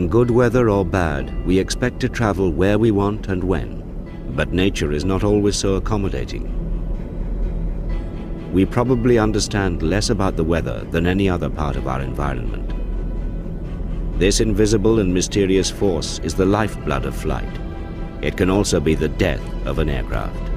In good weather or bad, we expect to travel where we want and when, but nature is not always so accommodating. We probably understand less about the weather than any other part of our environment. This invisible and mysterious force is the lifeblood of flight. It can also be the death of an aircraft.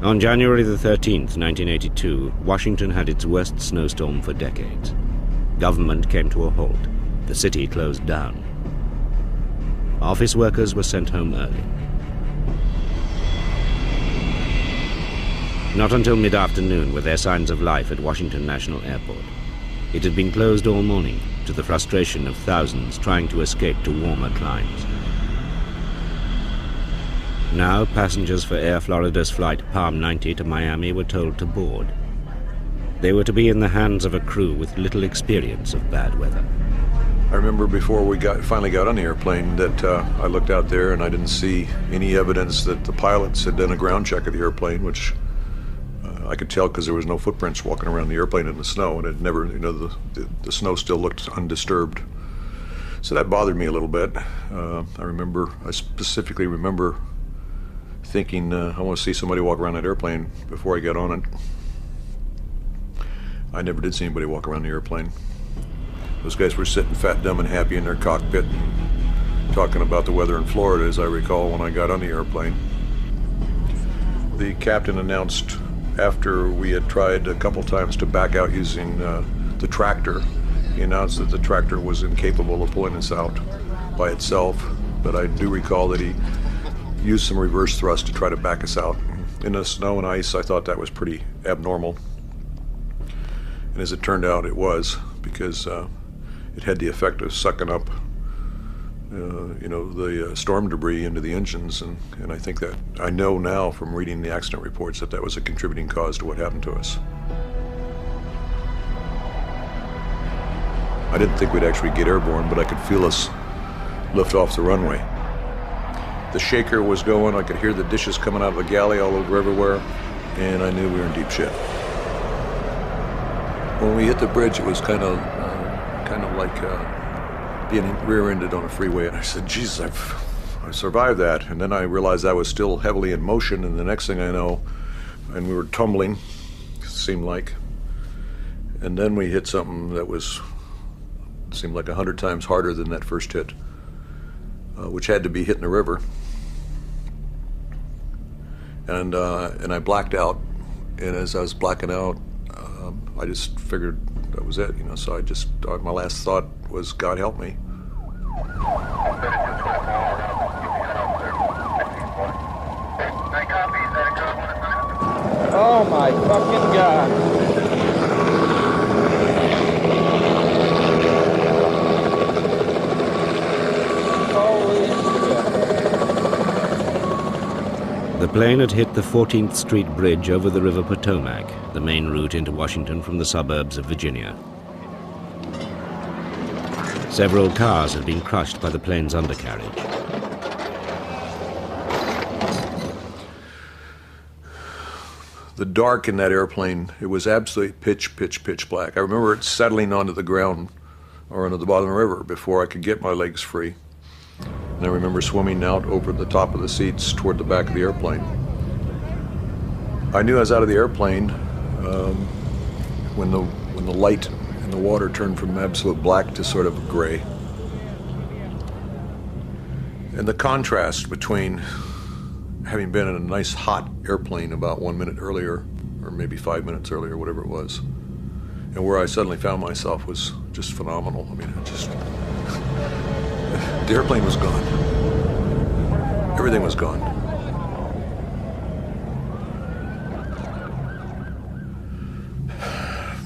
On January the 13th, 1982, Washington had its worst snowstorm for decades. Government came to a halt. The city closed down. Office workers were sent home early. Not until mid-afternoon were there signs of life at Washington National Airport. It had been closed all morning, to the frustration of thousands trying to escape to warmer climes. Now, passengers for Air Florida's flight Palm 90 to Miami were told to board. They were to be in the hands of a crew with little experience of bad weather. I remember before we finally got on the airplane that I looked out there and I didn't see any evidence that the pilots had done a ground check of the airplane, which I could tell because there was no footprints walking around the airplane in the snow, and it never, the snow still looked undisturbed. So that bothered me a little bit. I specifically remember thinking, I want to see somebody walk around that airplane before I got on it. I never did see anybody walk around the airplane. Those guys were sitting fat, dumb, and happy in their cockpit and talking about the weather in Florida, as I recall, when I got on the airplane. The captain announced, after we had tried a couple times to back out using the tractor, he announced that the tractor was incapable of pulling us out by itself, but I do recall that he used some reverse thrust to try to back us out. In the snow and ice, I thought that was pretty abnormal. And as it turned out, it was, because it had the effect of sucking up the storm debris into the engines, and I think that, I know now from reading the accident reports, that was a contributing cause to what happened to us. I didn't think we'd actually get airborne, but I could feel us lift off the runway. The shaker was going, I could hear the dishes coming out of the galley all over everywhere, and I knew we were in deep shit. When we hit the bridge, it was kind of like being rear-ended on a freeway, and I said, Jesus, I survived that. And then I realized I was still heavily in motion, and the next thing I know, and we were tumbling, it seemed like, and then we hit something that seemed like 100 times harder than that first hit, which had to be hitting the river. And I blacked out, and as I was blacking out, I just figured that was it, so my last thought was, God help me. Oh my fucking God. The plane had hit the 14th Street Bridge over the River Potomac, the main route into Washington from the suburbs of Virginia. Several cars had been crushed by the plane's undercarriage. The dark in that airplane, it was absolutely pitch black. I remember it settling onto the ground or onto the bottom of the river before I could get my legs free. And I remember swimming out over the top of the seats toward the back of the airplane. I knew I was out of the airplane when the light in the water turned from absolute black to sort of gray. And the contrast between having been in a nice hot airplane about 1 minute earlier, or maybe 5 minutes earlier, whatever it was, and where I suddenly found myself was just phenomenal. I mean, the airplane was gone. Everything was gone.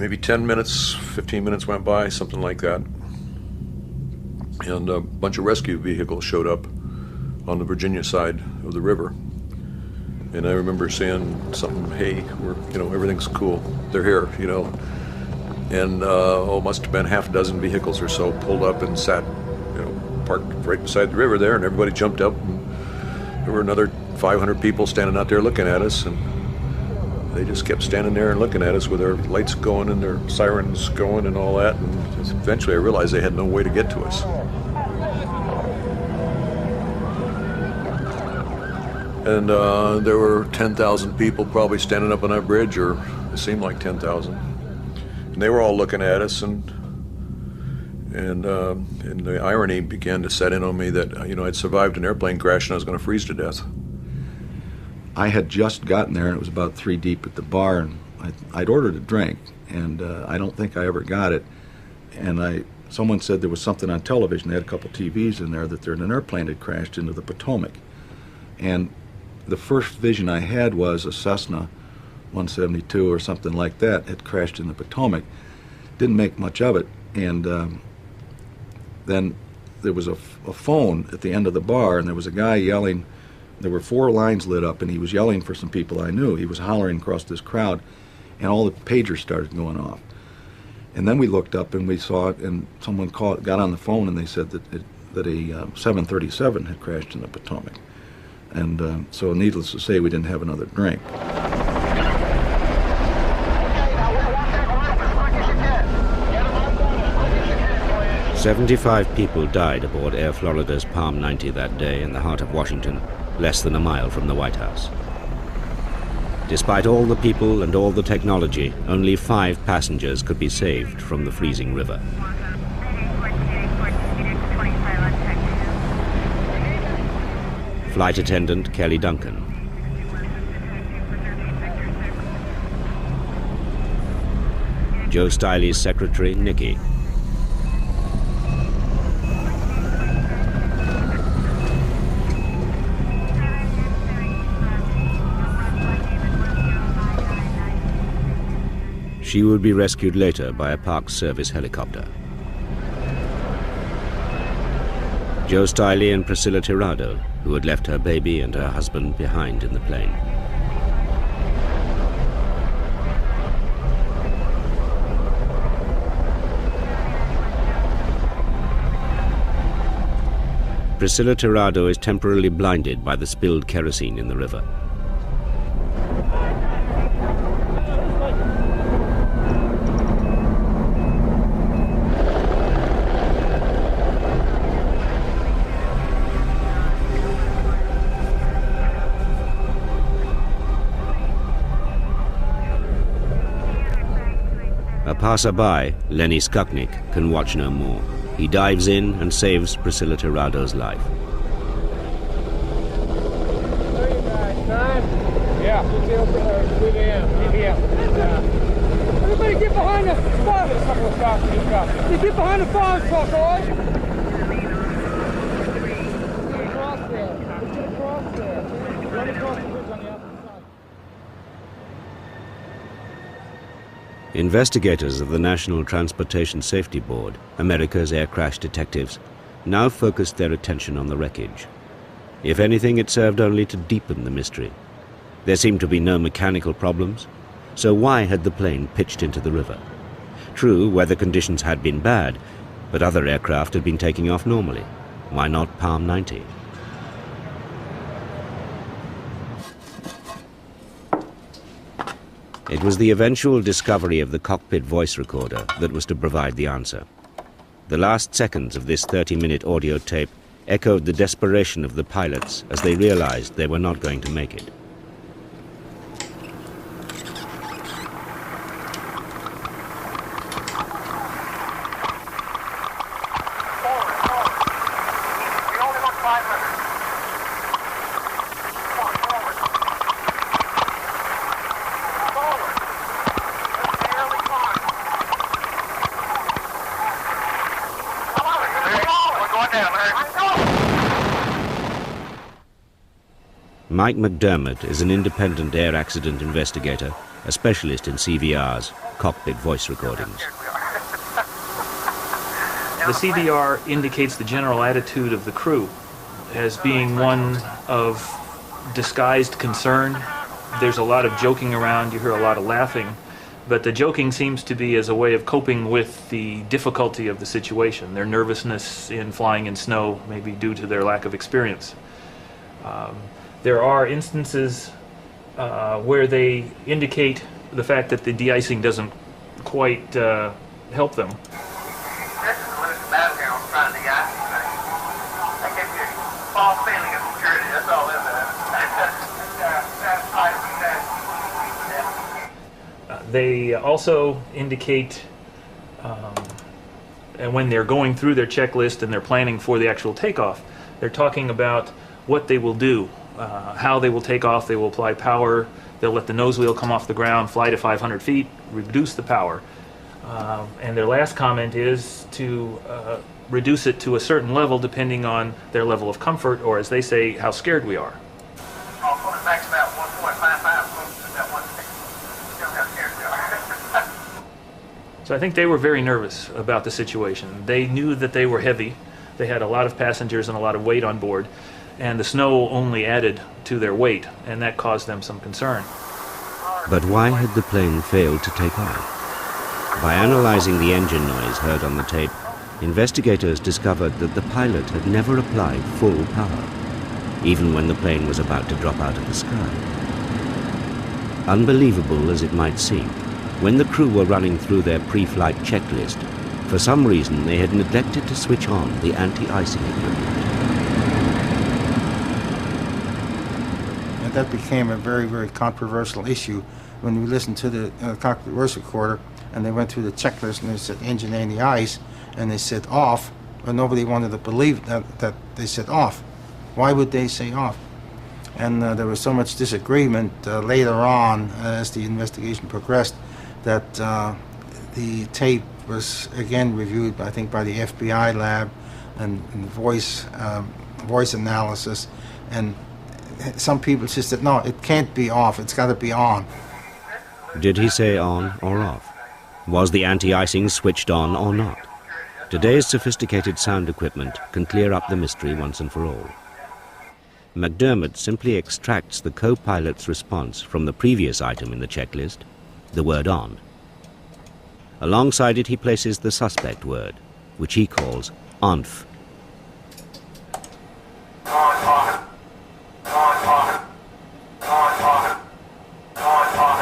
Maybe 10 minutes, 15 minutes went by, something like that. And a bunch of rescue vehicles showed up on the Virginia side of the river. And I remember saying something, hey, everything's cool. They're here, And must have been half a dozen vehicles or so pulled up and sat, parked right beside the river there, and everybody jumped up, and there were another 500 people standing out there looking at us, and they just kept standing there and looking at us with their lights going and their sirens going and all that, and eventually I realized they had no way to get to us. And there were 10,000 people probably standing up on that bridge, or it seemed like 10,000. And they were all looking at us, and the irony began to set in on me that, I'd survived an airplane crash and I was going to freeze to death. I had just gotten there, and it was about 3 deep at the bar, and I'd ordered a drink, and I don't think I ever got it. And someone said there was something on television. They had a couple TVs in there that an airplane had crashed into the Potomac. And the first vision I had was a Cessna 172 or something like that had crashed in the Potomac. Didn't make much of it. And then there was a phone at the end of the bar, and there was a guy yelling. There were 4 lines lit up, and he was yelling for some people I knew. He was hollering across this crowd, and all the pagers started going off. And then we looked up, and we saw it, and someone got on the phone, and they said that a 737 had crashed in the Potomac. And so needless to say, we didn't have another drink. "75 people died aboard Air Florida's Palm 90 that day in the heart of Washington, less than a mile from the White House. Despite all the people and all the technology, only 5 passengers could be saved from the freezing river. Flight attendant Kelly Duncan. Joe Stiley's secretary Nikki. She would be rescued later by a Park Service helicopter. Joe Stiley and Priscilla Tirado, who had left her baby and her husband behind in the plane. Priscilla Tirado is temporarily blinded by the spilled kerosene in the river. A passerby, Lenny Skuknik, can watch no more. He dives in and saves Priscilla Tirado's life. Yeah, everybody get behind the fire. Get behind the fire truck, all right? Get across there. Get across there. Run across the bridge on the opposite side. Investigators of the National Transportation Safety Board, America's air crash detectives, now focused their attention on the wreckage. If anything, it served only to deepen the mystery. There seemed to be no mechanical problems, so why had the plane pitched into the river? True, weather conditions had been bad, but other aircraft had been taking off normally. Why not Palm 90? It was the eventual discovery of the cockpit voice recorder that was to provide the answer. The last seconds of this 30-minute audio tape echoed the desperation of the pilots as they realized they were not going to make it. Mike McDermott is an independent air accident investigator, a specialist in CVRs, cockpit voice recordings. The CVR indicates the general attitude of the crew as being one of disguised concern. There's a lot of joking around, you hear a lot of laughing, but the joking seems to be as a way of coping with the difficulty of the situation. Their nervousness in flying in snow may be due to their lack of experience. There are instances where they indicate the fact that the de-icing doesn't quite help them. This is when it's bad here on trying to de-ice things. That gives you a false feeling of security. That's all it is. They also indicate, and when they're going through their checklist and they're planning for the actual takeoff, they're talking about what they will do, how they will take off. They will apply power. They'll let the nose wheel come off the ground, fly to 500 feet, reduce the power. And their last comment is to reduce it to a certain level depending on their level of comfort, or as they say, how scared we are. I'll put it back about 1.55. So I think they were very nervous about the situation. They knew that they were heavy. They had a lot of passengers and a lot of weight on board, and the snow only added to their weight, and that caused them some concern. But why had the plane failed to take off? By analyzing the engine noise heard on the tape, investigators discovered that the pilot had never applied full power, even when the plane was about to drop out of the sky. Unbelievable as it might seem, when the crew were running through their pre-flight checklist, for some reason they had neglected to switch on the anti-icing equipment. And that became a very, very controversial issue when we listened to the cockpit voice recorder, and they went through the checklist and they said engine anti-ice, and they said off, but nobody wanted to believe that they said off. Why would they say off? And there was so much disagreement later on as the investigation progressed that the tape was again reviewed, I think, by the FBI lab and voice analysis, and some people just said, no, it can't be off, it's got to be on. Did he say on or off? Was the anti-icing switched on or not? Today's sophisticated sound equipment can clear up the mystery once and for all. McDermott simply extracts the co-pilot's response from the previous item in the checklist, the word on. Alongside it he places the suspect word, which he calls onf.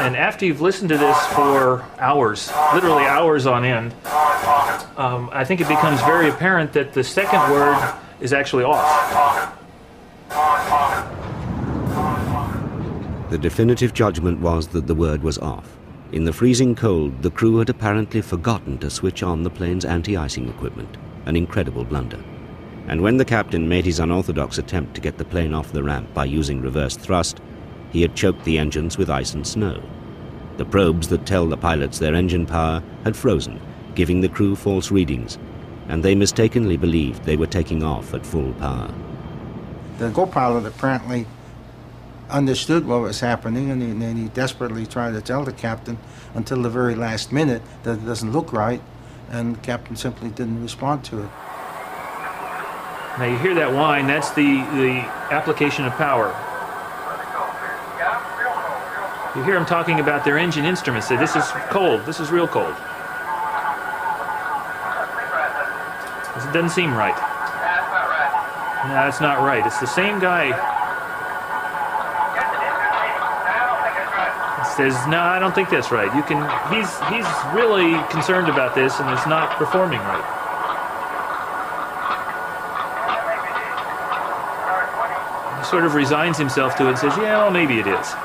And after you've listened to this for hours, literally hours on end, I think it becomes very apparent that the second word is actually off. The definitive judgment was that the word was off. In the freezing cold, the crew had apparently forgotten to switch on the plane's anti-icing equipment, an incredible blunder. And when the captain made his unorthodox attempt to get the plane off the ramp by using reverse thrust, he had choked the engines with ice and snow. The probes that tell the pilots their engine power had frozen, giving the crew false readings, and they mistakenly believed they were taking off at full power. The co-pilot apparently understood what was happening, and he desperately tried to tell the captain until the very last minute that it doesn't look right, and the captain simply didn't respond to it. Now you hear that whine, that's the application of power. You hear them talking about their engine instruments, say this is cold, this is real cold. It doesn't seem right. No, it's not right. It's the same guy. Says, no, I don't think that's right. He's really concerned about this and it's not performing right. He sort of resigns himself to it and says, yeah, well, maybe it is.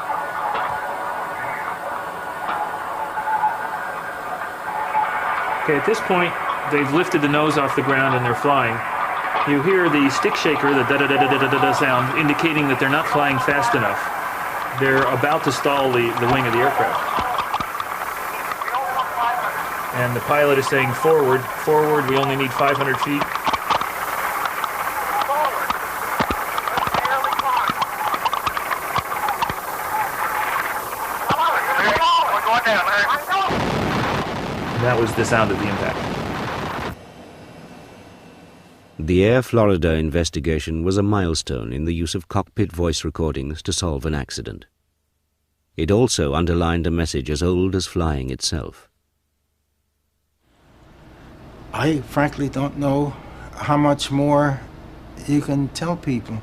Okay, at this point, they've lifted the nose off the ground and they're flying. You hear the stick shaker, the da-da-da-da-da-da-da sound, indicating that they're not flying fast enough. They're about to stall the wing of the aircraft. And the pilot is saying, forward, forward, we only need 500 feet. That was the sound of the impact. The Air Florida investigation was a milestone in the use of cockpit voice recordings to solve an accident. It also underlined a message as old as flying itself. I frankly don't know how much more you can tell people.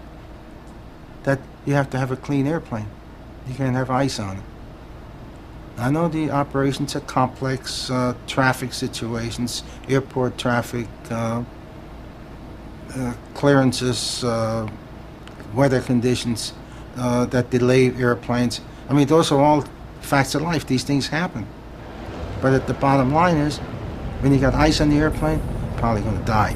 That you have to have a clean airplane. You can't have ice on it. I know the operations are complex, traffic situations, airport traffic, clearances, weather conditions that delay airplanes. I mean, those are all facts of life. These things happen. But at the bottom line is, when you got ice on the airplane, you're probably going to die.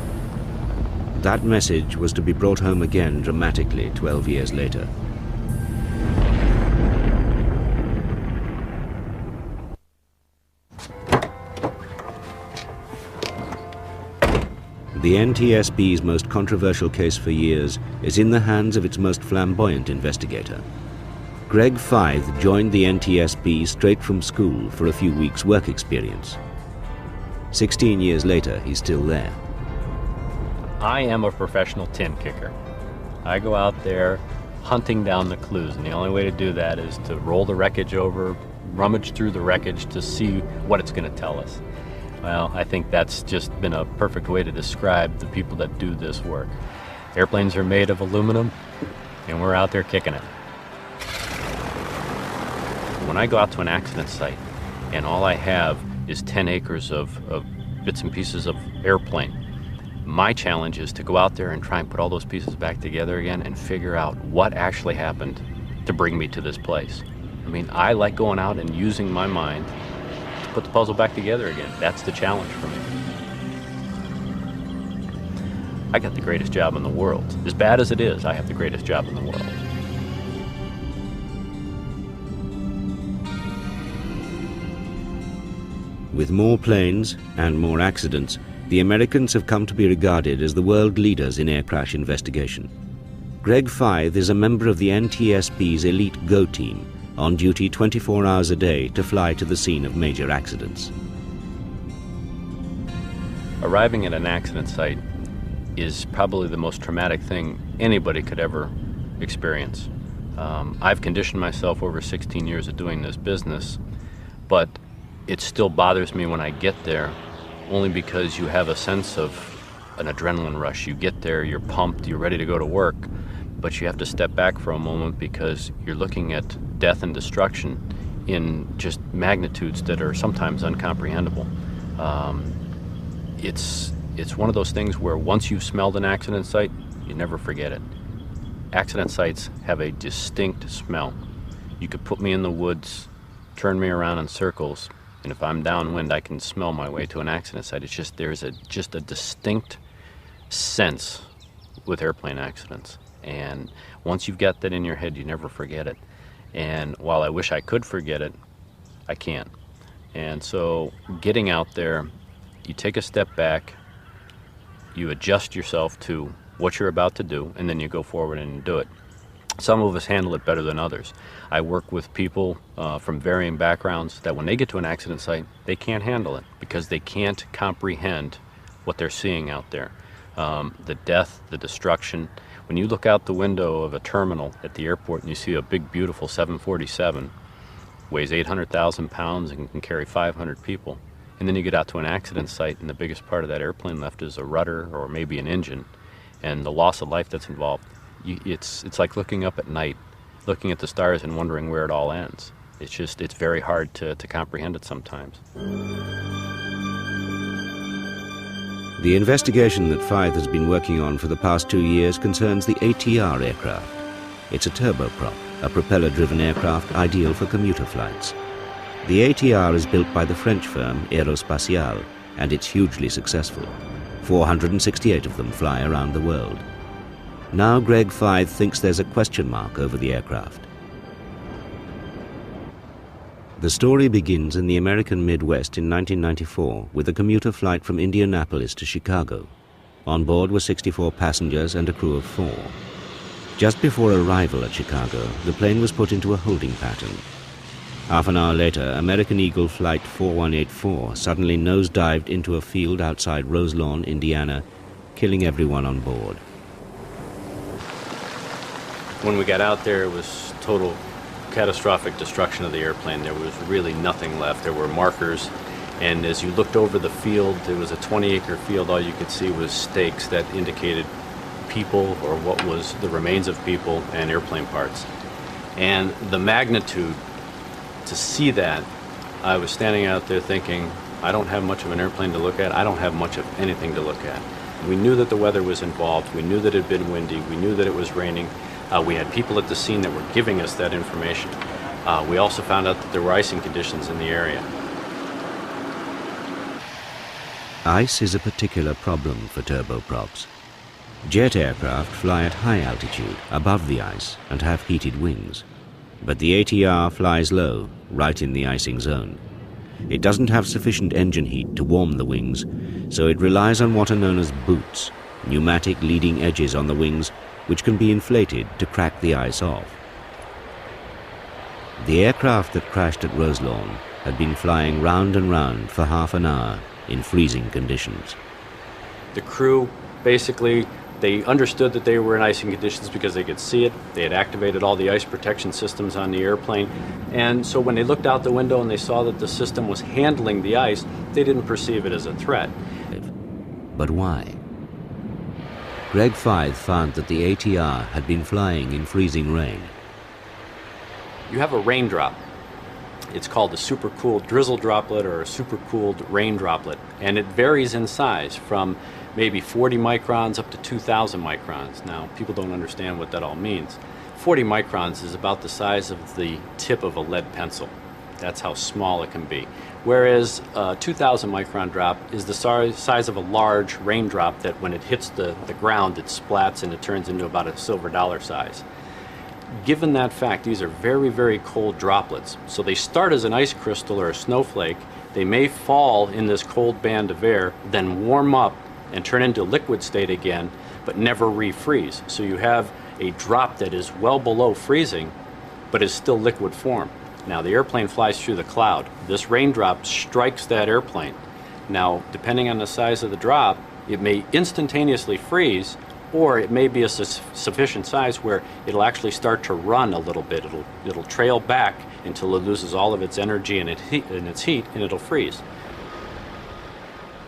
That message was to be brought home again dramatically 12 years later. The NTSB's most controversial case for years is in the hands of its most flamboyant investigator. Greg Fythe joined the NTSB straight from school for a few weeks' work experience. 16 years later, he's still there. I am a professional tin kicker. I go out there hunting down the clues, and the only way to do that is to roll the wreckage over, rummage through the wreckage to see what it's going to tell us. Well, I think that's just been a perfect way to describe the people that do this work. Airplanes are made of aluminum, and we're out there kicking it. When I go out to an accident site, and all I have is 10 acres of bits and pieces of airplane, my challenge is to go out there and try and put all those pieces back together again and figure out what actually happened to bring me to this place. I mean, I like going out and using my mind to put the puzzle back together again. That's the challenge for me. I got the greatest job in the world. As bad as it is, I have the greatest job in the world. With more planes and more accidents, the Americans have come to be regarded as the world leaders in air crash investigation. Greg Fythe is a member of the NTSB's elite GO team, on duty 24 hours a day to fly to the scene of major accidents. Arriving at an accident site is probably the most traumatic thing anybody could ever experience. I've conditioned myself over 16 years of doing this business, but it still bothers me when I get there, only because you have a sense of an adrenaline rush. You get there, you're pumped, you're ready to go to work, but you have to step back for a moment because you're looking at death and destruction in just magnitudes that are sometimes incomprehensible. It's one of those things where once you've smelled an accident site, you never forget it. Accident sites have a distinct smell. You could put me in the woods, turn me around in circles, and if I'm downwind, I can smell my way to an accident site. It's just, there's just a distinct sense with airplane accidents. And once you've got that in your head, you never forget it. And while I wish I could forget it, I can't. And so getting out there, you take a step back, you adjust yourself to what you're about to do, and then you go forward and do it. Some of us handle it better than others. I work with people from varying backgrounds that when they get to an accident site, they can't handle it because they can't comprehend what they're seeing out there. The death, the destruction. When you look out the window of a terminal at the airport and you see a big, beautiful 747, weighs 800,000 pounds and can carry 500 people, and then you get out to an accident site and the biggest part of that airplane left is a rudder or maybe an engine, and the loss of life that's involved, it's like looking up at night, looking at the stars and wondering where it all ends. It's very hard to comprehend it sometimes. The investigation that Fythe has been working on for the past 2 years concerns the ATR aircraft. It's a turboprop, a propeller-driven aircraft ideal for commuter flights. The ATR is built by the French firm Aerospatiale, and it's hugely successful. 468 of them fly around the world. Now Greg Fythe thinks there's a question mark over the aircraft. The story begins in the American Midwest in 1994 with a commuter flight from Indianapolis to Chicago. On board were 64 passengers and a crew of 4. Just before arrival at Chicago, the plane was put into a holding pattern. Half an hour later, American Eagle Flight 4184 suddenly nosedived into a field outside Roselawn, Indiana, killing everyone on board. When we got out there, it was total catastrophic destruction of the airplane. There was really nothing left. There were markers, and as you looked over the field, it was a 20-acre field. All you could see was stakes that indicated people or what was the remains of people and airplane parts. And the magnitude, to see that, I was standing out there thinking, I don't have much of an airplane to look at. I don't have much of anything to look at. We knew that the weather was involved. We knew that it had been windy. We knew that it was raining. We had people at the scene that were giving us that information. We also found out that there were icing conditions in the area. Ice is a particular problem for turboprops. Jet aircraft fly at high altitude, above the ice, and have heated wings. But the ATR flies low, right in the icing zone. It doesn't have sufficient engine heat to warm the wings, so it relies on what are known as boots, pneumatic leading edges on the wings, which can be inflated to crack the ice off. The aircraft that crashed at Roselawn had been flying round and round for half an hour in freezing conditions. The crew, basically, they understood that they were in icing conditions because they could see it. They had activated all the ice protection systems on the airplane. And so when they looked out the window and they saw that the system was handling the ice, they didn't perceive it as a threat. But why? Greg Fythe found that the ATR had been flying in freezing rain. You have a raindrop. It's called a supercooled drizzle droplet or a supercooled rain droplet, and it varies in size from maybe 40 microns up to 2,000 microns. Now, people don't understand what that all means. 40 microns is about the size of the tip of a lead pencil. That's how small it can be. Whereas a 2,000 micron drop is the size of a large raindrop that when it hits the ground, it splats and it turns into about a silver dollar size. Given that fact, these are very, very cold droplets. So they start as an ice crystal or a snowflake. They may fall in this cold band of air, then warm up and turn into liquid state again, but never refreeze. So you have a drop that is well below freezing, but is still liquid form. Now the airplane flies through the cloud. This raindrop strikes that airplane. Now, depending on the size of the drop, it may instantaneously freeze, or it may be a sufficient size where it'll actually start to run a little bit. It'll trail back until it loses all of its energy and its heat, and it'll freeze.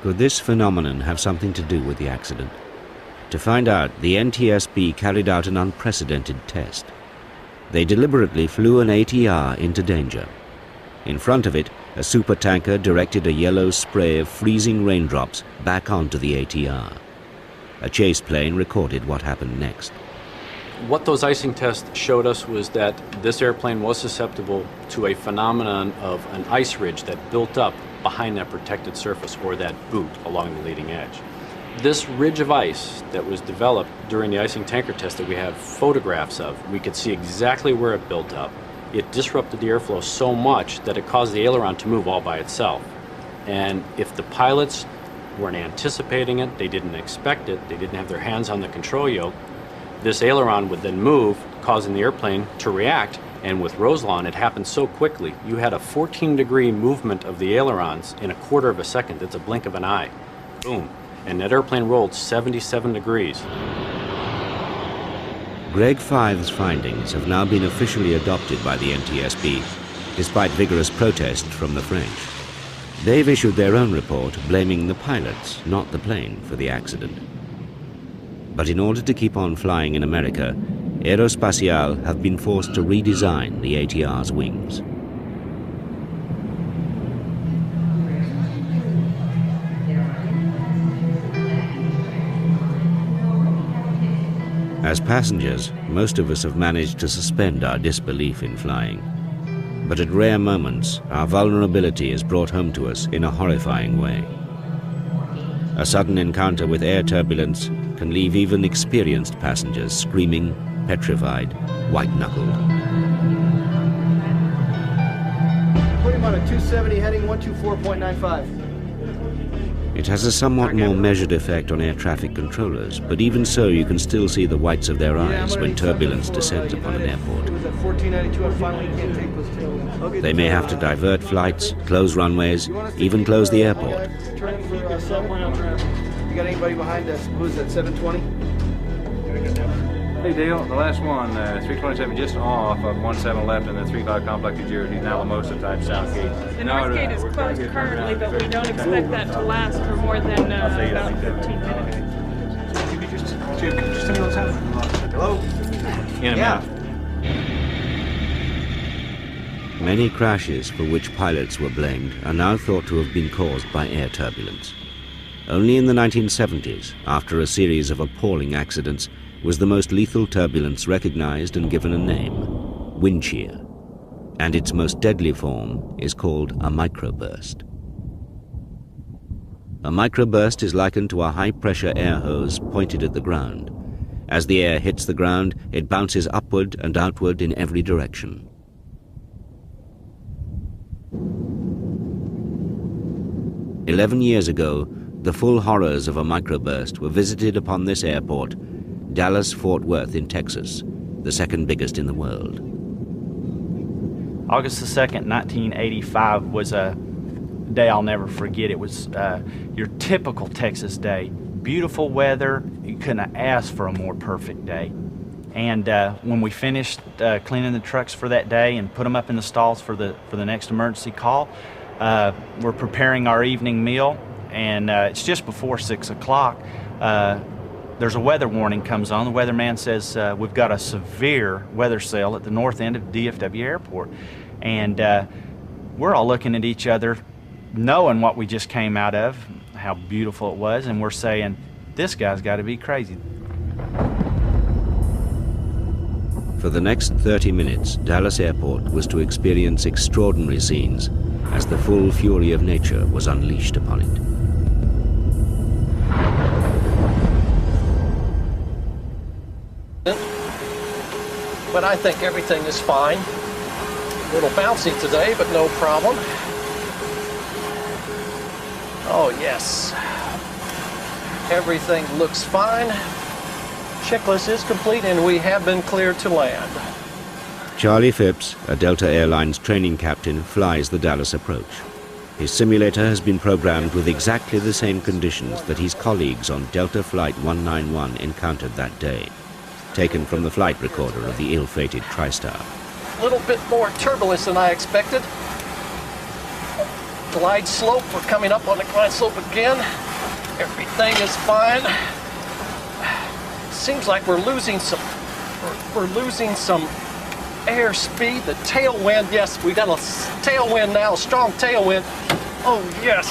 Could this phenomenon have something to do with the accident? To find out, the NTSB carried out an unprecedented test. They deliberately flew an ATR into danger. In front of it, a supertanker directed a yellow spray of freezing raindrops back onto the ATR. A chase plane recorded what happened next. What those icing tests showed us was that this airplane was susceptible to a phenomenon of an ice ridge that built up behind that protected surface, or that boot along the leading edge. This ridge of ice that was developed during the icing tanker test that we have photographs of, we could see exactly where it built up. It disrupted the airflow so much that it caused the aileron to move all by itself. And if the pilots weren't anticipating it, they didn't expect it, they didn't have their hands on the control yoke, this aileron would then move, causing the airplane to react. And with Roselawn, it happened so quickly. You had a 14-degree movement of the ailerons in a quarter of a second. That's a blink of an eye. Boom. And that airplane rolled 77 degrees. Greg Fythe's findings have now been officially adopted by the NTSB, despite vigorous protest from the French. They've issued their own report blaming the pilots, not the plane, for the accident. But in order to keep on flying in America, Aerospatiale have been forced to redesign the ATR's wings. As passengers, most of us have managed to suspend our disbelief in flying. But at rare moments, our vulnerability is brought home to us in a horrifying way. A sudden encounter with air turbulence can leave even experienced passengers screaming, petrified, white-knuckled. Put him on a 270 heading 124.95. It has a somewhat more measured effect on air traffic controllers, but even so you can still see the whites of their eyes when turbulence descends upon an airport. They may have to divert flights, close runways, even close the airport. You got anybody behind us? Who's that, 720? Hey Dale, the last one, 327 just off of 17 left in the 35 complex of Jersey, Alamosa type south gate. The north gate is closed currently, but we don't expect that to last for more than about 15 minutes. Just tell me what's happening. Hello? In a minute. Many crashes for which pilots were blamed are now thought to have been caused by air turbulence. Only in the 1970s, after a series of appalling accidents, was the most lethal turbulence recognized and given a name, wind shear. And its most deadly form is called a microburst. A microburst is likened to a high-pressure air hose pointed at the ground. As the air hits the ground, it bounces upward and outward in every direction. "11 years ago, the full horrors of a microburst were visited upon this airport, Dallas-Fort Worth in Texas, the second biggest in the world. August the 2nd, 1985 was a day I'll never forget. It was your typical Texas day. Beautiful weather. You couldn't have asked for a more perfect day. And when we finished cleaning the trucks for that day and put them up in the stalls for the next emergency call, we're preparing our evening meal, and it's just before 6 o'clock. There's a weather warning comes on. The weatherman says we've got a severe weather cell at the north end of DFW Airport. And we're all looking at each other, knowing what we just came out of, how beautiful it was, and we're saying, this guy's got to be crazy. For the next 30 minutes, Dallas Airport was to experience extraordinary scenes as the full fury of nature was unleashed upon it. But I think everything is fine. A little bouncy today, but no problem. Oh, yes. Everything looks fine. Checklist is complete, and we have been cleared to land. Charlie Phipps, a Delta Airlines training captain, flies the Dallas approach. His simulator has been programmed with exactly the same conditions that his colleagues on Delta Flight 191 encountered that day, taken from the flight recorder of the ill-fated TriStar. A little bit more turbulence than I expected. Glide slope, we're coming up on the glide slope again. Everything is fine. Seems like we're losing some air speed. The tailwind, yes, we got a tailwind now, a strong tailwind. Oh, yes.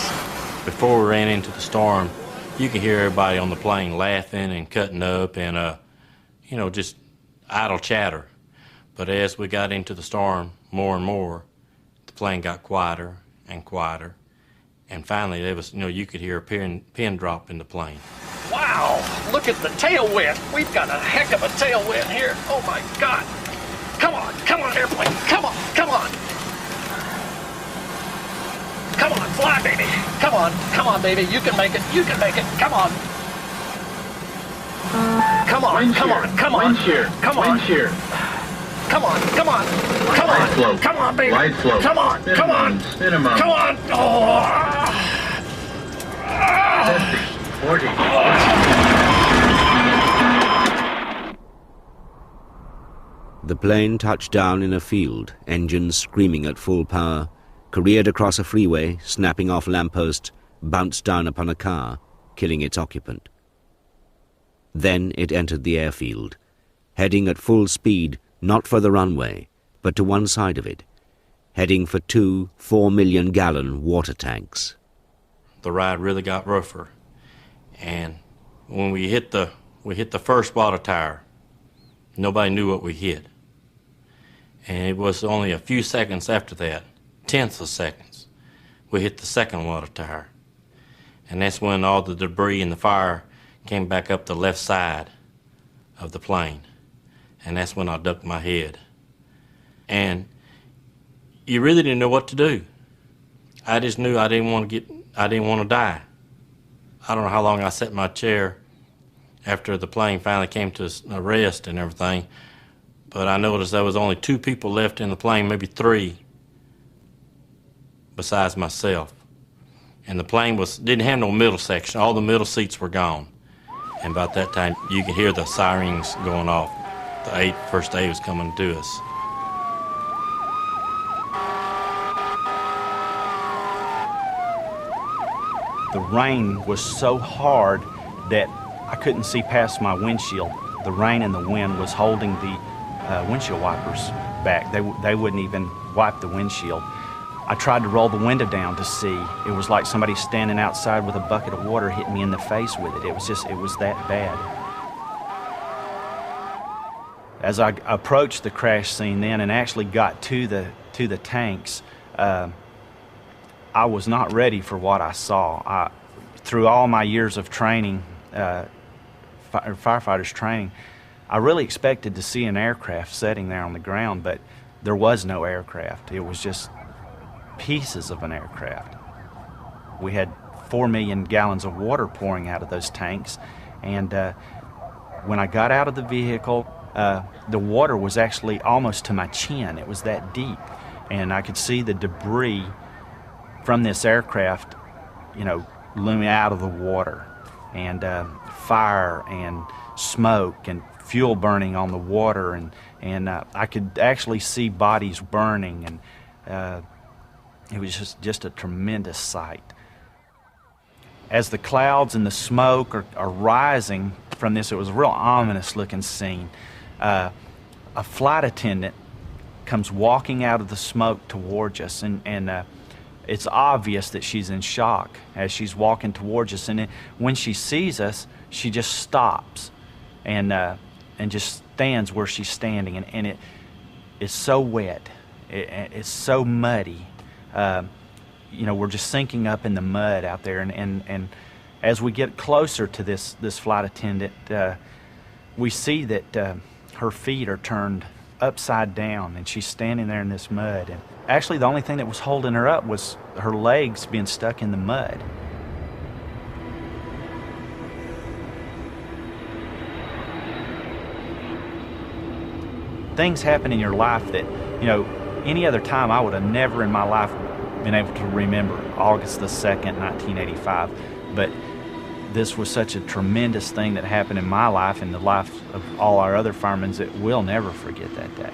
Before we ran into the storm, you could hear everybody on the plane laughing and cutting up and, just idle chatter. But as we got into the storm more and more, the plane got quieter and quieter. And finally, there was, you could hear a pin drop in the plane. Wow, look at the tailwind. We've got a heck of a tailwind here. Oh my God. Come on, airplane. Come on. Come on, fly, baby. Come on, baby. You can make it. Come on. Come on. Wind shear. Come on, baby. Wide slope. Come on. Minimum. Come on. Oh. 50, 40. The plane touched down in a field, engines screaming at full power, careered across a freeway, snapping off lampposts, bounced down upon a car, killing its occupant. Then it entered the airfield, heading at full speed, not for the runway, but to one side of it, heading for 2 4-million-gallon water tanks. The ride really got rougher, and when we hit the first water tower, nobody knew what we hit. And it was only a few seconds after that, tenths of seconds, we hit the second water tower. And that's when all the debris and the fire came back up the left side of the plane. And that's when I ducked my head. And you really didn't know what to do. I just knew I didn't want to die. I don't know how long I sat in my chair after the plane finally came to a rest and everything, but I noticed there was only 2 people left in the plane, maybe 3, besides myself. And the plane didn't have no middle section. All the middle seats were gone. And about that time, you could hear the sirens going off. The first aid was coming to us. The rain was so hard that I couldn't see past my windshield. The rain and the wind was holding the windshield wipers back. They wouldn't even wipe the windshield. I tried to roll the window down to see. It was like somebody standing outside with a bucket of water hitting me in the face with it. It was that bad. As I approached the crash scene then and actually got to the tanks, I was not ready for what I saw. Through all my years of training, firefighters training, I really expected to see an aircraft sitting there on the ground, but there was no aircraft. It was just pieces of an aircraft. We had 4 million gallons of water pouring out of those tanks, and when I got out of the vehicle, the water was actually almost to my chin. It was that deep, and I could see the debris from this aircraft, looming out of the water, and fire and smoke and fuel burning on the water, and I could actually see bodies burning, and it was just a tremendous sight. As the clouds and the smoke are rising from this, it was a real ominous looking scene. A flight attendant comes walking out of the smoke towards us, and it's obvious that she's in shock as she's walking towards us. And when she sees us, she just stops and just stands where she's standing. And it's so wet, it's so muddy. We're just sinking up in the mud out there. And as we get closer to this flight attendant, we see that her feet are turned upside down, and she's standing there in this mud. And actually, the only thing that was holding her up was her legs being stuck in the mud. Things happen in your life that, any other time I would have never in my life been able to remember August the 2nd, 1985. But this was such a tremendous thing that happened in my life and the life of all our other firemen that we'll never forget that day.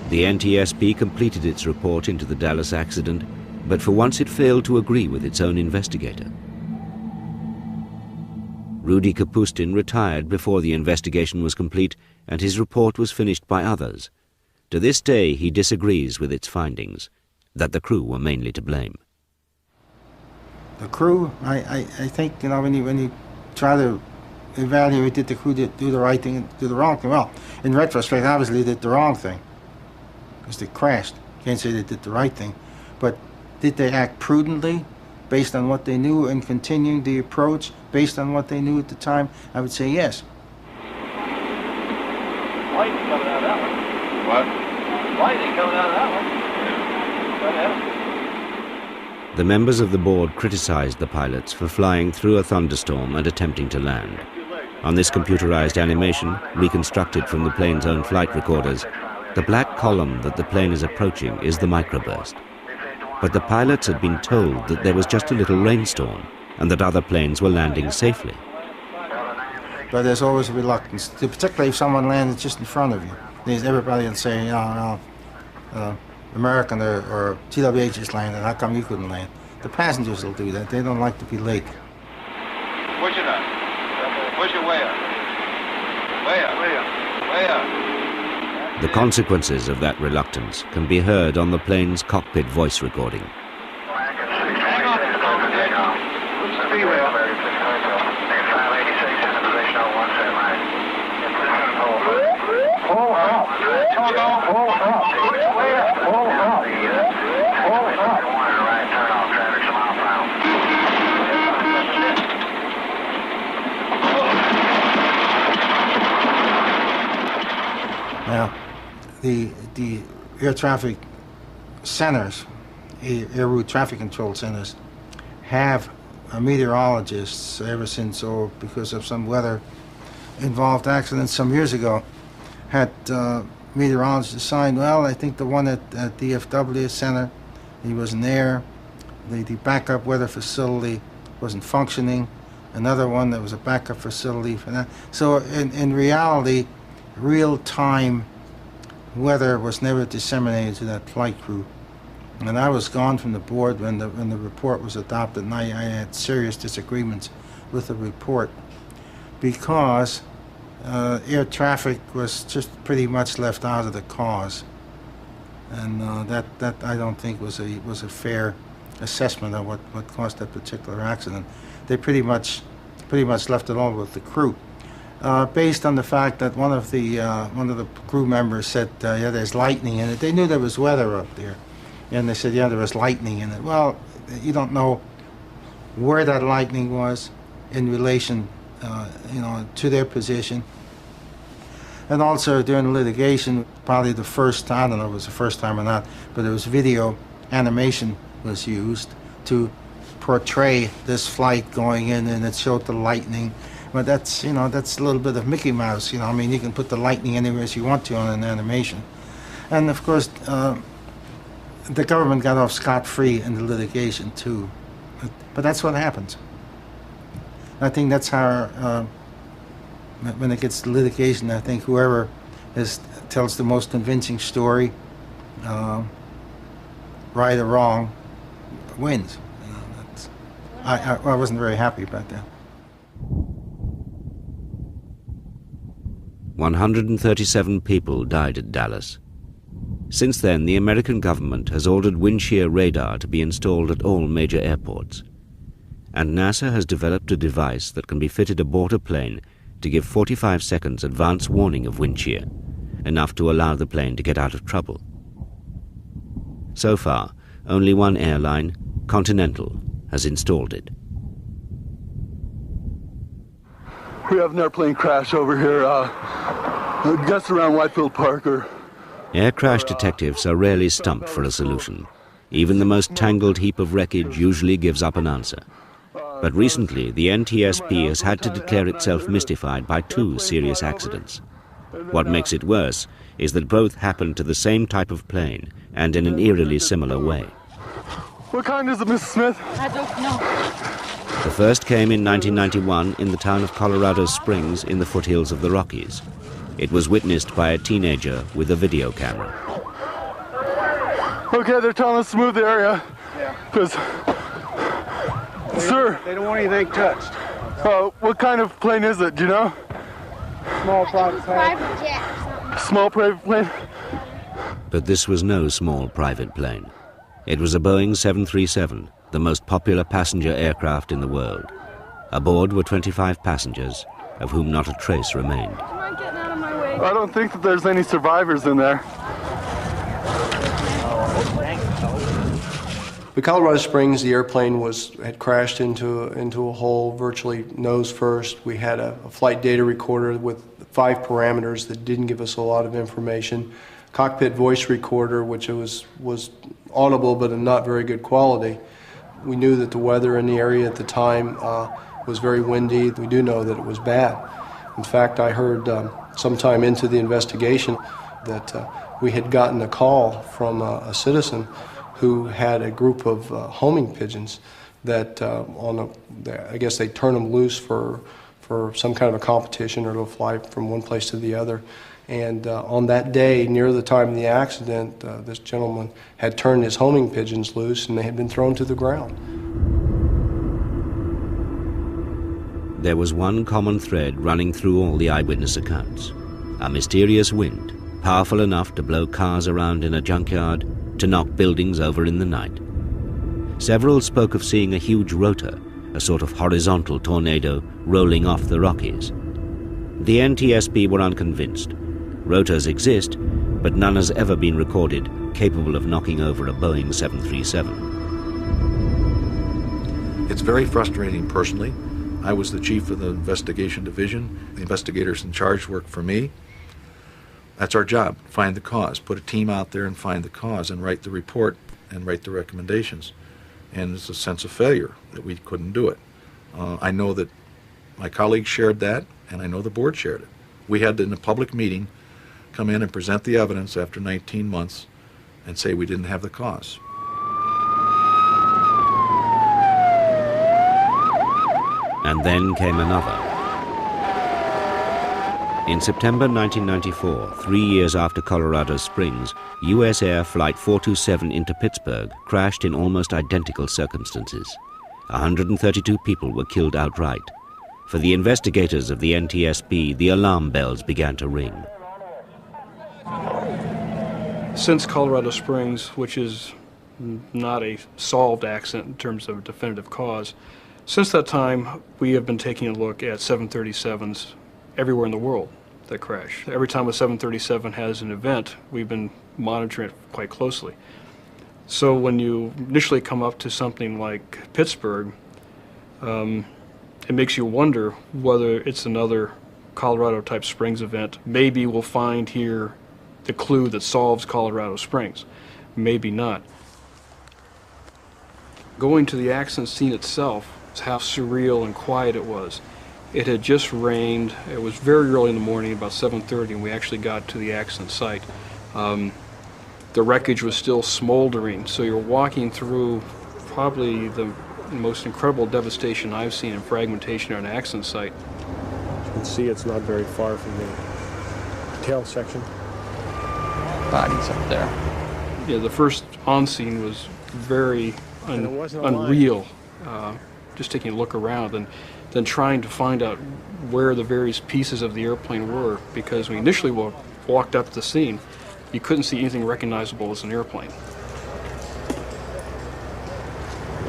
The NTSB completed its report into the Dallas accident, but for once it failed to agree with its own investigator. Rudy Kapustin retired before the investigation was complete, and his report was finished by others. To this day, he disagrees with its findings, that the crew were mainly to blame. The crew, I think, when you try to evaluate, did the crew do the right thing and do the wrong thing? Well, in retrospect, obviously they did the wrong thing, because they crashed. Can't say they did the right thing. But did they act prudently, based on what they knew, and continuing the approach based on what they knew at the time? I would say yes. Lightning coming out of that one. What? Lightning coming out of that one. The members of the board criticized the pilots for flying through a thunderstorm and attempting to land. On this computerized animation, reconstructed from the plane's own flight recorders, the black column that the plane is approaching is the microburst. But the pilots had been told that there was just a little rainstorm and that other planes were landing safely. But there's always a reluctance, particularly if someone lands just in front of you. There's everybody will say, American or TWA just landed, how come you couldn't land? The passengers will do that. They don't like to be late. Push it up. Push it way up. Way up. Way up. Way up. The consequences of that reluctance can be heard on the plane's cockpit voice recording. Hang on. Speed way up. Pull up. Pull up. Pull up. Way up. Pull up. Pull up. Now, the air traffic centers, air route traffic control centers, have meteorologists ever since, or because of some weather-involved accidents some years ago, had meteorologists assigned. Well, I think the one at DFW Center, he wasn't there. The backup weather facility wasn't functioning. Another one that was a backup facility for that. So in reality, real-time weather was never disseminated to that flight crew. And I was gone from the board when the report was adopted, and I had serious disagreements with the report because air traffic was just pretty much left out of the cause, and that I don't think was a fair assessment of what caused that particular accident. They pretty much left it all with the crew, based on the fact that one of the crew members said, "Yeah, there's lightning in it." They knew there was weather up there, and they said, "Yeah, there was lightning in it." Well, you don't know where that lightning was in relation, to their position. And also during the litigation, probably the first time, I don't know if it was the first time or not, but it was video animation was used to portray this flight going in, and it showed the lightning. But that's a little bit of Mickey Mouse, I mean, you can put the lightning anywhere you want to on an animation. And of course, the government got off scot-free in the litigation too. But that's what happens. I think that's how, when it gets to litigation, I think whoever tells the most convincing story, right or wrong, wins. I wasn't very happy about that. 137 people died at Dallas. Since then, the American government has ordered wind shear radar to be installed at all major airports. And NASA has developed a device that can be fitted aboard a plane to give 45 seconds advance warning of wind shear, enough to allow the plane to get out of trouble. So far, only one airline, Continental, has installed it. We have an airplane crash over here, just around Whitefield Park. Air crash detectives are rarely stumped for a solution. Even the most tangled heap of wreckage usually gives up an answer. But recently, the NTSB has had to declare itself mystified by 2 serious accidents. What makes it worse is that both happened to the same type of plane and in an eerily similar way. What kind is it, Mrs. Smith? I don't know. The first came in 1991 in the town of Colorado Springs in the foothills of the Rockies. It was witnessed by a teenager with a video camera. Okay, they're telling us to move the area. Because, sir, they don't want anything touched. What kind of plane is it? Do you know? Small private plane. Private jet or something. Small private plane? But this was no small private plane. It was a Boeing 737, the most popular passenger aircraft in the world. Aboard were 25 passengers, of whom not a trace remained. Do you mind getting out of my way? I don't think that there's any survivors in there. But Colorado Springs, the airplane had crashed into a hole, virtually nose first. We had a flight data recorder with 5 parameters that didn't give us a lot of information. Cockpit voice recorder, which was audible but in not very good quality. We knew that the weather in the area at the time was very windy. We do know that it was bad. In fact, I heard sometime into the investigation that we had gotten a call from a citizen who had a group of homing pigeons that I guess they turn them loose for some kind of a competition, or to fly from one place to the other. And on that day, near the time of the accident, this gentleman had turned his homing pigeons loose, and they had been thrown to the ground. There was one common thread running through all the eyewitness accounts: a mysterious wind, powerful enough to blow cars around in a junkyard, to knock buildings over in the night. Several spoke of seeing a huge rotor, a sort of horizontal tornado, rolling off the Rockies. The NTSB were unconvinced. Rotors exist, but none has ever been recorded capable of knocking over a Boeing 737. It's very frustrating personally. I was the chief of the investigation division. The investigators in charge work for me. That's our job, find the cause, put a team out there and find the cause and write the report and write the recommendations. And it's a sense of failure that we couldn't do it. I know that my colleagues shared that, and I know the board shared it. We had to, in a public meeting, come in and present the evidence after 19 months and say we didn't have the cause. And then came another. In September 1994, 3 years after Colorado Springs, USAir Flight 427 into Pittsburgh crashed in almost identical circumstances. 132 people were killed outright. For the investigators of the NTSB, the alarm bells began to ring. Since Colorado Springs, which is not a solved accident in terms of a definitive cause, since that time we have been taking a look at 737s everywhere in the world that crash. Every time a 737 has an event, we've been monitoring it quite closely. So when you initially come up to something like Pittsburgh, it makes you wonder whether it's another Colorado type Springs event. Maybe we'll find here the clue that solves Colorado Springs. Maybe not. Going to the accident scene itself, how surreal and quiet it was. It had just rained. It was very early in the morning, about 7:30, and we actually got to the accident site. The wreckage was still smoldering, so you're walking through probably the most incredible devastation I've seen in fragmentation on an accident site. You can see it's not very far from the tail section. Bodies up there. Yeah, the first on scene was very unreal. Just taking a look around and then trying to find out where the various pieces of the airplane were, because when we initially walked up to the scene, you couldn't see anything recognizable as an airplane.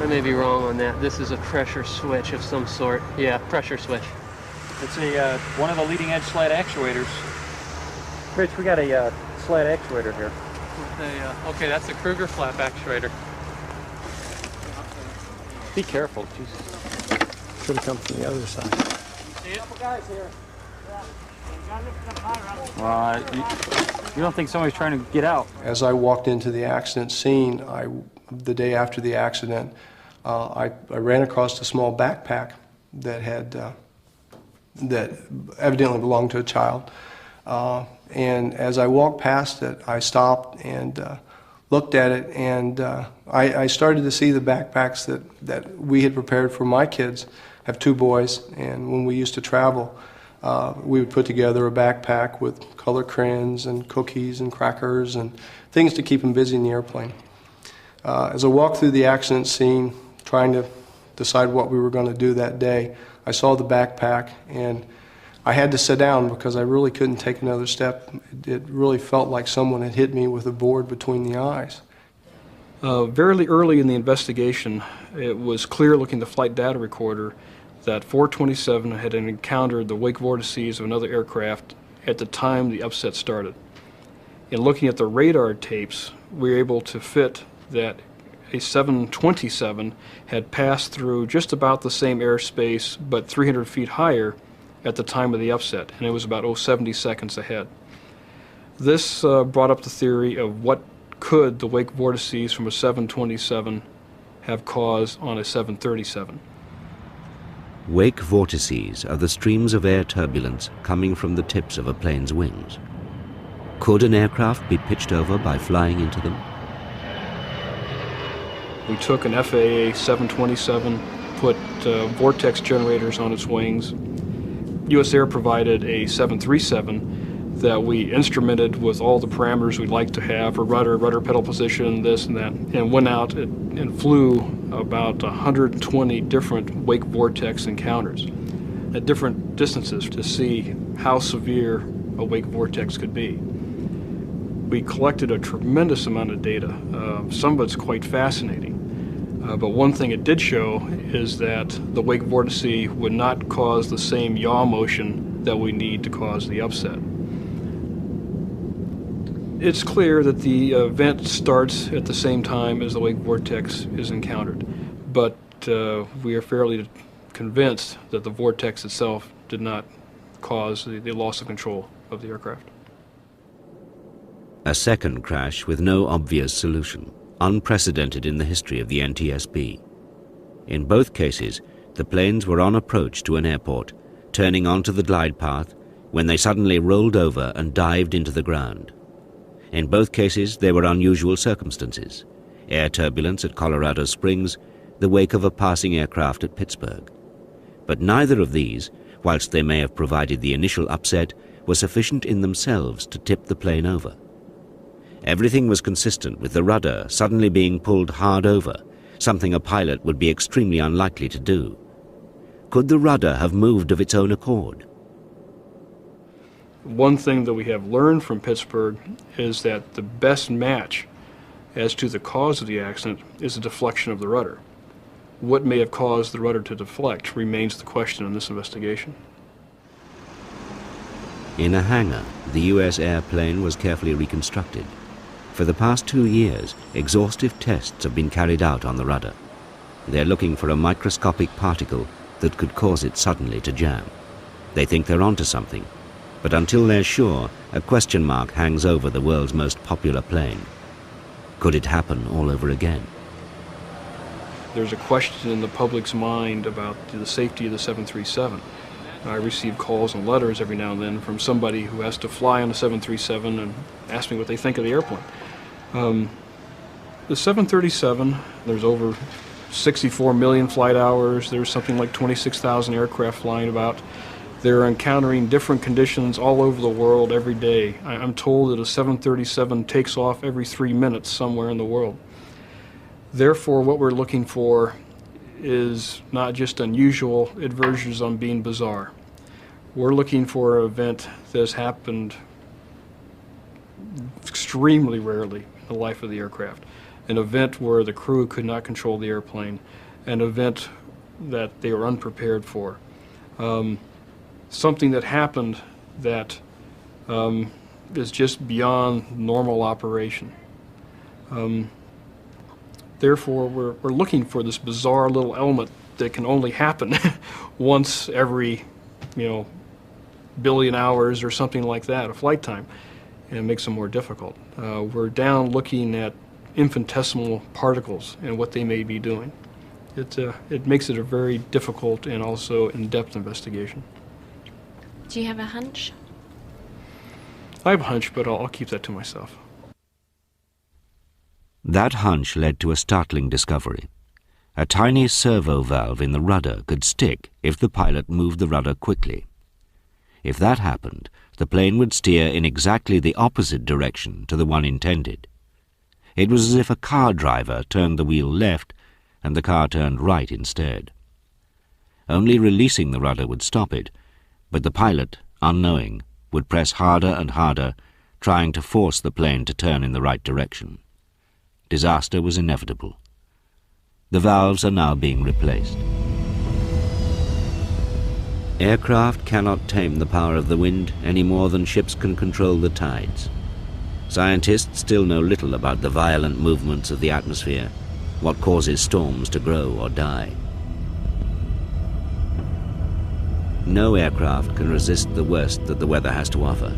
I may be wrong on that. This is a pressure switch of some sort. Yeah, pressure switch. It's a one of the leading edge sled actuators. Rich, we got a sled actuator here. Okay, that's a Kruger flap actuator. Be careful, Jesus. Should have come from the other side. A couple guys here. You don't think somebody's trying to get out? As I walked into the accident scene, the day after the accident, I ran across a small backpack that had that evidently belonged to a child. And as I walked past it, I stopped and looked at it, and I started to see the backpacks that we had prepared for my kids. I have two boys, and when we used to travel, we would put together a backpack with colored crayons and cookies and crackers and things to keep them busy in the airplane. As I walked through the accident scene, trying to decide what we were going to do that day, I saw the backpack, and I had to sit down because I really couldn't take another step. It really felt like someone had hit me with a board between the eyes. Very early in the investigation, it was clear looking at the flight data recorder that 427 had encountered the wake vortices of another aircraft at the time the upset started. In looking at the radar tapes, we were able to fit that a 727 had passed through just about the same airspace but 300 feet higher at the time of the upset, and it was about 70 seconds ahead. This brought up the theory of what could the wake vortices from a 727 have caused on a 737. Wake vortices are the streams of air turbulence coming from the tips of a plane's wings. Could an aircraft be pitched over by flying into them? We took an FAA 727, put vortex generators on its wings. USAir provided a 737 that we instrumented with all the parameters we'd like to have for rudder pedal position, this and that, and went out and flew about 120 different wake vortex encounters at different distances to see how severe a wake vortex could be. We collected a tremendous amount of data. Some of it's quite fascinating. But one thing it did show is that the wake vortice would not cause the same yaw motion that we need to cause the upset. It's clear that the event starts at the same time as the wake vortex is encountered, but we are fairly convinced that the vortex itself did not cause the loss of control of the aircraft. A second crash with no obvious solution, unprecedented in the history of the NTSB. In both cases, the planes were on approach to an airport, turning onto the glide path, when they suddenly rolled over and dived into the ground. In both cases, there were unusual circumstances: air turbulence at Colorado Springs, the wake of a passing aircraft at Pittsburgh. But neither of these, whilst they may have provided the initial upset, were sufficient in themselves to tip the plane over. Everything was consistent with the rudder suddenly being pulled hard over, something a pilot would be extremely unlikely to do. Could the rudder have moved of its own accord? One thing that we have learned from Pittsburgh is that the best match as to the cause of the accident is the deflection of the rudder. What may have caused the rudder to deflect remains the question in this investigation. In a hangar, the USAir plane was carefully reconstructed. For the past 2 years, exhaustive tests have been carried out on the rudder. They're looking for a microscopic particle that could cause it suddenly to jam. They think they're onto something, but until they're sure, a question mark hangs over the world's most popular plane. Could it happen all over again? There's a question in the public's mind about the safety of the 737. I receive calls and letters every now and then from somebody who has to fly on a 737 and ask me what they think of the airplane. The 737, there's over 64 million flight hours. There's something like 26,000 aircraft flying about. They're encountering different conditions all over the world every day. I'm told that a 737 takes off every 3 minutes somewhere in the world. Therefore, what we're looking for is not just unusual, it verges on being bizarre. We're looking for an event that has happened extremely rarely in the life of the aircraft. An event where the crew could not control the airplane. An event that they were unprepared for. Something that happened that is just beyond normal operation. Therefore, we're looking for this bizarre little element that can only happen once every, billion hours or something like that, a flight time, and it makes them more difficult. We're down looking at infinitesimal particles and what they may be doing. It makes it a very difficult and also in-depth investigation. Do you have a hunch? I have a hunch, but I'll keep that to myself. That hunch led to a startling discovery. A tiny servo valve in the rudder could stick if the pilot moved the rudder quickly. If that happened, the plane would steer in exactly the opposite direction to the one intended. It was as if a car driver turned the wheel left and the car turned right instead. Only releasing the rudder would stop it, but the pilot, unknowing, would press harder and harder, trying to force the plane to turn in the right direction. Disaster was inevitable. The valves are now being replaced. Aircraft cannot tame the power of the wind any more than ships can control the tides. Scientists still know little about the violent movements of the atmosphere, what causes storms to grow or die. No aircraft can resist the worst that the weather has to offer.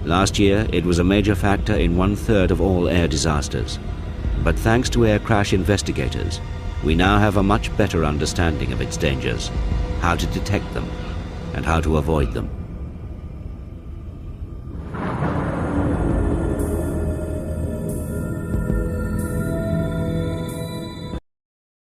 Last year, it was a major factor in 1/3 of all air disasters. But thanks to air crash investigators, we now have a much better understanding of its dangers, how to detect them, and how to avoid them.